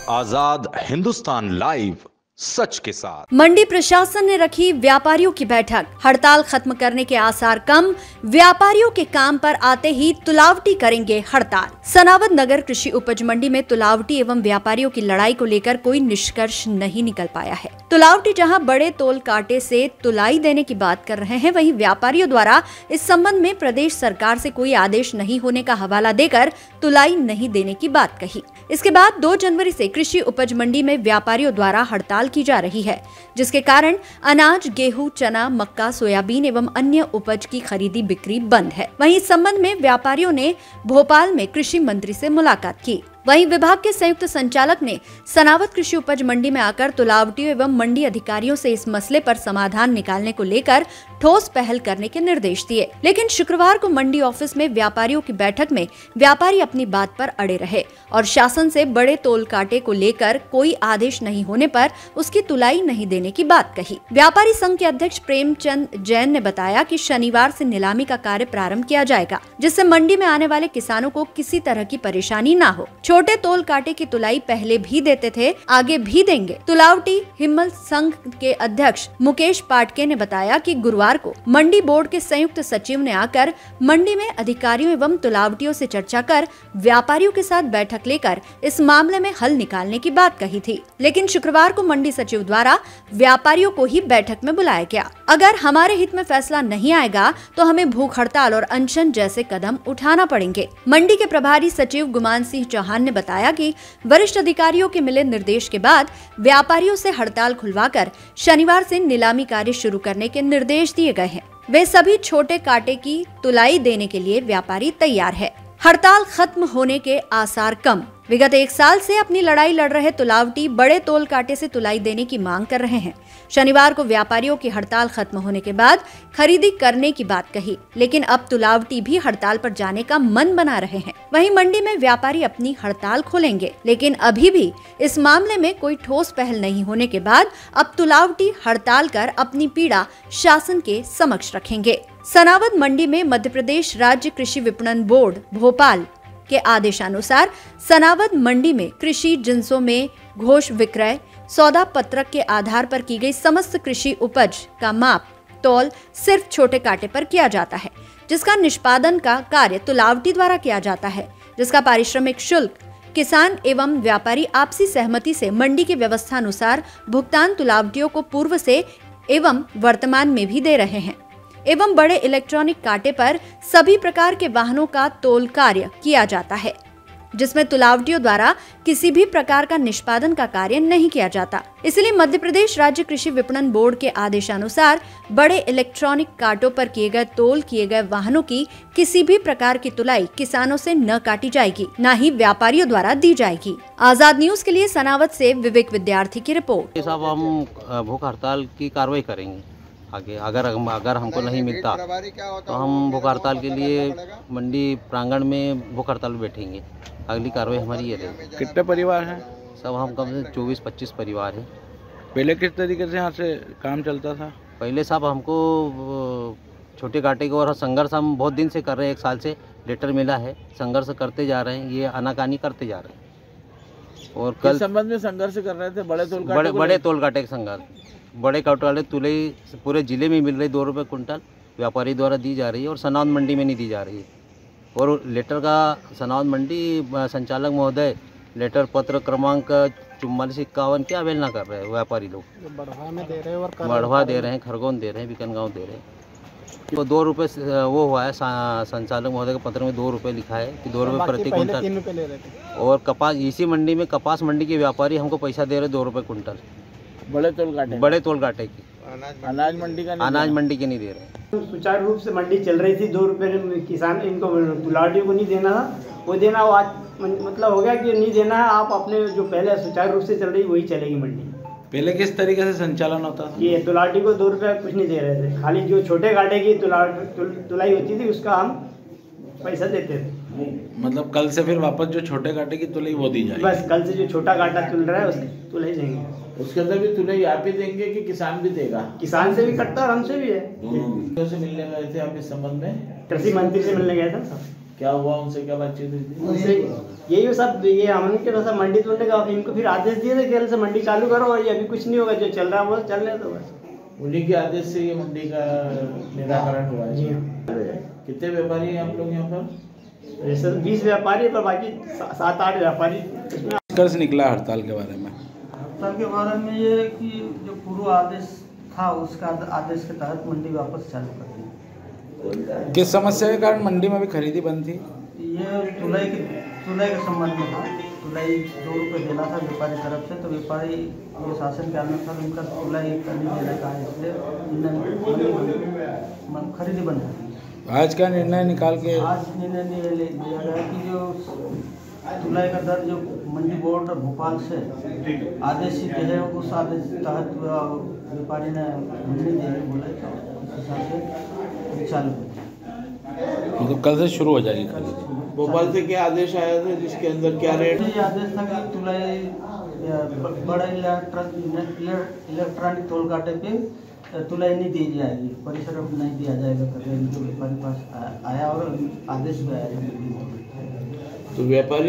आजाद Hindustan live, सच के साथ। मंडी प्रशासन ने रखी व्यापारियों की बैठक। हड़ताल खत्म करने के आसार कम, व्यापारियों के काम पर आते ही तुलावटी करेंगे हड़ताल। सनावद नगर कृषि उपज मंडी में तुलावटी एवं व्यापारियों की लड़ाई को लेकर कोई निष्कर्ष नहीं निकल पाया है। तुलावटी जहां बड़े तोल कांटे से तुलाई देने की बात कर रहे हैं, वहीं व्यापारियों द्वारा इस संबंध में प्रदेश सरकार से कोई आदेश नहीं होने का हवाला देकर तुलाई नहीं देने की बात कही। इसके बाद 2 जनवरी से कृषि उपज मंडी में व्यापारियों द्वारा हड़ताल की जा रही है, जिसके कारण अनाज, गेहूं, चना, मक्का, सोयाबीन एवं अन्य उपज की खरीदी बिक्री बंद है। वहीं इस संबंध में व्यापारियों ने भोपाल में कृषि मंत्री से मुलाकात की। वहीं विभाग के संयुक्त संचालक ने सनावद कृषि उपज मंडी में आकर तुलावटियों एवं मंडी अधिकारियों से इस मसले पर समाधान निकालने को लेकर ठोस पहल करने के निर्देश दिए। लेकिन शुक्रवार को मंडी ऑफिस में व्यापारियों की बैठक में व्यापारी अपनी बात पर अड़े रहे और शासन से बड़े तोल कांटे को लेकर कोई आदेश नहीं होने पर उसकी तुलाई नहीं देने की बात कही। व्यापारी संघ के अध्यक्ष प्रेमचंद जैन ने बताया कि शनिवार से नीलामी का कार्य प्रारंभ किया जाएगा, जिससे मंडी में आने वाले किसानों को किसी तरह की परेशानी न हो। छोटे तोल कांटे की तुलाई पहले भी देते थे, आगे भी देंगे। तुलावटी हिम्मत संघ के अध्यक्ष मुकेश पाटके ने बताया कि गुरुवार को मंडी बोर्ड के संयुक्त सचिव ने आकर मंडी में अधिकारियों एवं तुलावटियों से चर्चा कर व्यापारियों के साथ बैठक लेकर इस मामले में हल निकालने की बात कही थी। लेकिन शुक्रवार को मंडी सचिव द्वारा व्यापारियों को ही बैठक में बुलाया गया। अगर हमारे हित में फैसला नहीं आएगा तो हमें भूख हड़ताल और अनशन जैसे कदम उठाना पड़ेंगे। मंडी के प्रभारी सचिव गुमान सिंह चौहान ने बताया कि वरिष्ठ अधिकारियों के मिले निर्देश के बाद व्यापारियों से हड़ताल खुलवाकर शनिवार से नीलामी कार्य शुरू करने के निर्देश दिए गए हैं। वे सभी छोटे कांटे की तुलाई देने के लिए व्यापारी तैयार है। हड़ताल खत्म होने के आसार कम। विगत 1 साल से अपनी लड़ाई लड़ रहे तुलावटी बड़े तोल कांटे से तुलाई देने की मांग कर रहे हैं। शनिवार को व्यापारियों की हड़ताल खत्म होने के बाद खरीदी करने की बात कही, लेकिन अब तुलावटी भी हड़ताल पर जाने का मन बना रहे हैं। वहीं मंडी में व्यापारी अपनी हड़ताल खोलेंगे, लेकिन अभी भी इस मामले में कोई ठोस पहल नहीं होने के बाद अब तुलावटी हड़ताल कर अपनी पीड़ा शासन के समक्ष रखेंगे। सनावद मंडी में मध्य प्रदेश राज्य कृषि विपणन बोर्ड भोपाल के आदेशानुसार सनावद मंडी में कृषि जिंसों में घोष विक्रय, सौदा पत्रक के आधार पर की गई समस्त कृषि उपज का माप तौल सिर्फ छोटे कांटे पर किया जाता है, जिसका निष्पादन का कार्य तुलावटी द्वारा किया जाता है, जिसका पारिश्रमिक शुल्क किसान एवं व्यापारी आपसी सहमति से मंडी की व्यवस्था अनुसार भुगतान तुलावटियों को पूर्व से एवं वर्तमान में भी दे रहे हैं। एवं बड़े इलेक्ट्रॉनिक कांटे पर सभी प्रकार के वाहनों का तोल कार्य किया जाता है, जिसमें तुलावटियों द्वारा किसी भी प्रकार का निष्पादन का कार्य नहीं किया जाता। इसलिए मध्य प्रदेश राज्य कृषि विपणन बोर्ड के आदेशानुसार बड़े इलेक्ट्रॉनिक कांटों पर किए गए वाहनों की किसी भी प्रकार की तुलाई किसानों से न काटी जाएगी, न ही व्यापारियों द्वारा दी जाएगी। आजाद न्यूज के लिए सनावद से विवेक विद्यार्थी की रिपोर्ट। साहब, हम भूख हड़ताल की कार्रवाई करेंगे आगे। अगर हमको नहीं मिलता तो हम भूख हड़ताल के लिए मंडी प्रांगण में भूख हड़ताल बैठेंगे। अगली कार्रवाई हमारी ये रहेगी। कितने परिवार हैं? सब हम कम से 24-25 परिवार हैं। पहले किस तरीके से यहाँ से काम चलता था? पहले साहब हमको छोटे कांटे को और संघर्ष हम बहुत दिन से कर रहे हैं। 1 साल से लेटर मिला है, संघर्ष करते जा रहे हैं, ये आनाकानी करते जा रहे हैं। और कल संबंध में संघर्ष कर रहे थे। बड़े तोल कांटे के संघर्ष, बड़े कांटे वाले तुलाई पूरे जिले में मिल रही 2 रुपये कुंटल व्यापारी द्वारा दी जा रही है और सनावद मंडी में नहीं दी जा रही है। और लेटर का सनावद मंडी संचालक महोदय लेटर पत्र क्रमांक 4451 की अवहेलना कर रहे हैं। व्यापारी लोग बढ़वा में दे रहे हैं और बढ़वा दे रहे हैं, खरगोन दे रहे हैं, बिकनगांव दे रहे हैं। तो 2 रुपये वो हुआ है, संचालक महोदय के पत्र में 2 रुपये लिखा है कि 2 रुपये प्रति कुंटल। 3 रुपये ले रहे थे। और कपास, इसी मंडी में कपास मंडी के व्यापारी हमको पैसा दे रहे 2 रुपये कुंटल बड़े तोल कांटे की। अनाज मंडी के नहीं दे रहे। सुचारू रूप से मंडी चल रही थी। 2 रुपये किसान इनको तुलावटियों को नहीं देना था, वो देना वो आज मतलब हो गया कि नहीं देना है। आप अपने जो पहले सुचारू रूप से चल रही वही चलेगी मंडी। पहले किस तरीके से संचालन होता था? ये तुलावटी को 2 रुपये कुछ नहीं दे रहे थे, खाली जो छोटे कांटे की तुलाई होती थी उसका हम पैसा देते थे। मतलब कल से फिर वापस जो छोटे कांटे की तुलाई वो दी जाएगी? बस कल से जो छोटा कांटा तुल रहा है उसकी तुलाई देंगे। उसके अंदर भी तुलाई आप ही देंगे कि किसान भी देगा? किसान से भी कटता और हमसे भी है। दोनों से मिलने गए थे आप इस संबंध में? कृषि मंत्री से मिलने गया था। क्या हुआ, उनसे क्या बातचीत हुई थी? उनसे यही सब ये हमने के सब मंडी तोड़ने का इनको फिर आदेश दिए थे कि कल से मंडी चालू करो और ये अभी कुछ नहीं होगा, जो चल रहा है वो चलने दो बस। उन्हीं के आदेश से ये मंडी का निराकरण हुआ है। जी हाँ। कितने व्यापारी हैं आप लोग यहाँ पर? सर 20 व्यापारी है, पर बाकी 7-8 व्यापारी इसमें। कल से निकला हड़ताल के बारे में? हड़ताल के बारे में ये है कि जो पूर्व आदेश था उसका आदेश के तहत मंडी वापस चालू कर दी। किस समस्या के कारण मंडी में भी खरीदी बंद थी? ये तुलाई के संबंध में था। तुलाई 2 रुपये देना था व्यापारी तरफ से, तो व्यापारी ये शासन के अनुसार उनका तुलाई करने देने का है, इसलिए खरीदी बंद है। आज का निर्णय निकाल के आज निर्णय लिया गया कि जो तुलाई का दर जो मंडी बोर्ड भोपाल से आदेश है उस आदेश तहत व्यापारी ने मंडी देने बोले, तो उस हिसाब से चालू हो। मतलब कल से शुरू हो जाएगी खरीदी। भोपाल से क्या आदेश आया था जिसके अंदर क्या रेट? ये आदेश था कि तुलाई बड़ा इलेक्ट्रॉनिक तोल काटे पे तुलाई नहीं दी जाएगी, परिसर नहीं दिया जाएगा करके इनके व्यापारी पास आया और आदेश भी आया था। तो व्यापारी